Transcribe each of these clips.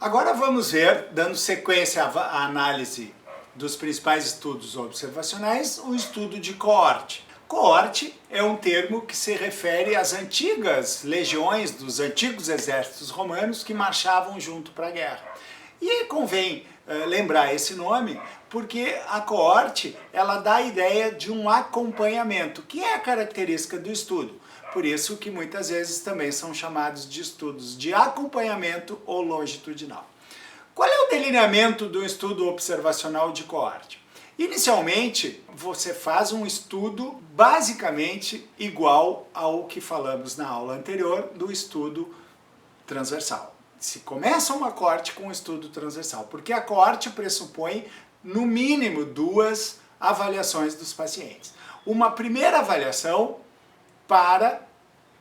Agora vamos ver, dando sequência à análise dos principais estudos observacionais, o estudo de coorte. Coorte é um termo que se refere às antigas legiões dos antigos exércitos romanos que marchavam junto para a guerra. E convém lembrar esse nome porque a coorte ela dá a ideia de um acompanhamento, que é a característica do estudo. Por isso que muitas vezes também são chamados de estudos de acompanhamento ou longitudinal. Qual é o delineamento do estudo observacional de coorte? Inicialmente, você faz um estudo basicamente igual ao que falamos na aula anterior do estudo transversal. Se começa uma coorte com um estudo transversal, porque a coorte pressupõe no mínimo duas avaliações dos pacientes. Uma primeira avaliação para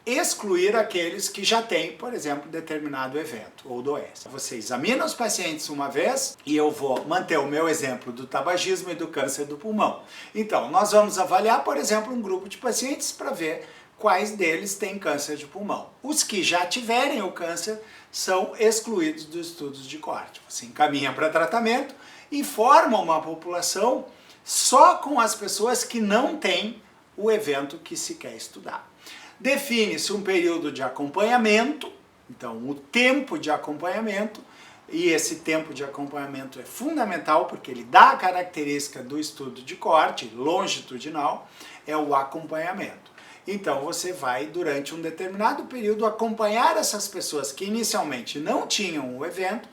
excluir aqueles que já têm, por exemplo, determinado evento ou doença. Você examina os pacientes uma vez e eu vou manter o meu exemplo do tabagismo e do câncer do pulmão. Então, nós vamos avaliar, por exemplo, um grupo de pacientes para ver quais deles têm câncer de pulmão. Os que já tiverem o câncer são excluídos dos estudos de coorte. Você encaminha para tratamento e forma uma população só com as pessoas que não têm o evento que se quer estudar. Define-se um período de acompanhamento, então o tempo de acompanhamento, e esse tempo de acompanhamento é fundamental porque ele dá a característica do estudo de coorte longitudinal, é o acompanhamento. Então você vai, durante um determinado período, acompanhar essas pessoas que inicialmente não tinham o evento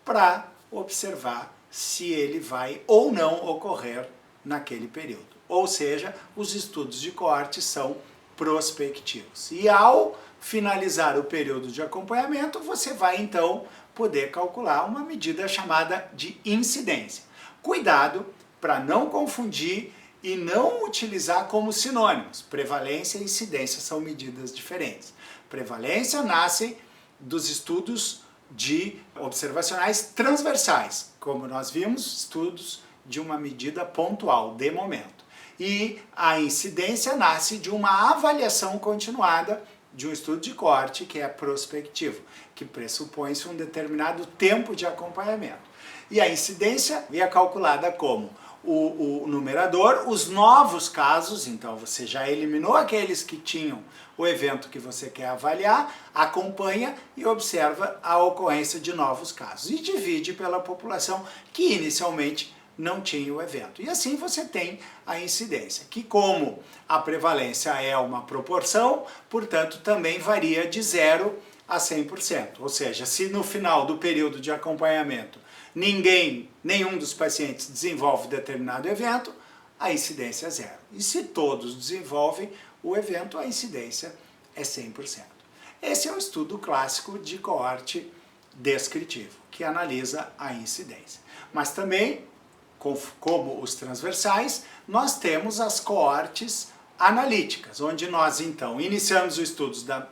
para observar se ele vai ou não ocorrer naquele período. Ou seja, os estudos de coorte são prospectivos. E ao finalizar o período de acompanhamento, você vai então poder calcular uma medida chamada de incidência. Cuidado para não confundir e não utilizar como sinônimos. Prevalência e incidência são medidas diferentes. Prevalência nasce dos estudos de observacionais transversais, como nós vimos, estudos de uma medida pontual, de momento. E a incidência nasce de uma avaliação continuada de um estudo de coorte que é prospectivo, que pressupõe-se um determinado tempo de acompanhamento. E a incidência é calculada como o numerador, os novos casos, então você já eliminou aqueles que tinham o evento que você quer avaliar, acompanha e observa a ocorrência de novos casos e divide pela população que inicialmente não tinha o evento. E assim você tem a incidência, que como a prevalência é uma proporção, portanto também varia de 0 a 100%. Ou seja, se no final do período de acompanhamento nenhum dos pacientes desenvolve determinado evento, a incidência é 0. E se todos desenvolvem o evento, a incidência é 100%. Esse é o estudo clássico de coorte descritivo, que analisa a incidência. Mas também, como os transversais, nós temos as coortes analíticas, onde nós então iniciamos o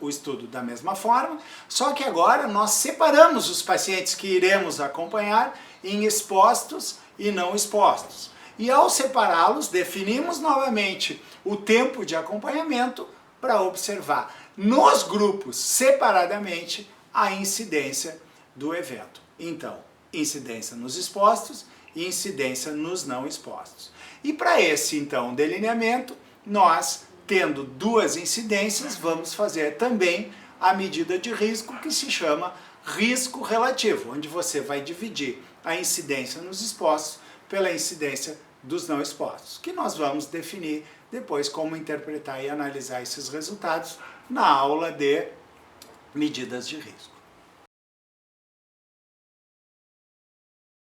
estudo da mesma forma, só que agora nós separamos os pacientes que iremos acompanhar em expostos e não expostos. E ao separá-los, definimos novamente o tempo de acompanhamento para observar nos grupos separadamente a incidência do evento. Então, incidência nos expostos e incidência nos não expostos. E para esse, então, delineamento, nós, tendo duas incidências, vamos fazer também a medida de risco que se chama risco relativo, onde você vai dividir a incidência nos expostos pela incidência dos não expostos, que nós vamos definir depois como interpretar e analisar esses resultados na aula de medidas de risco.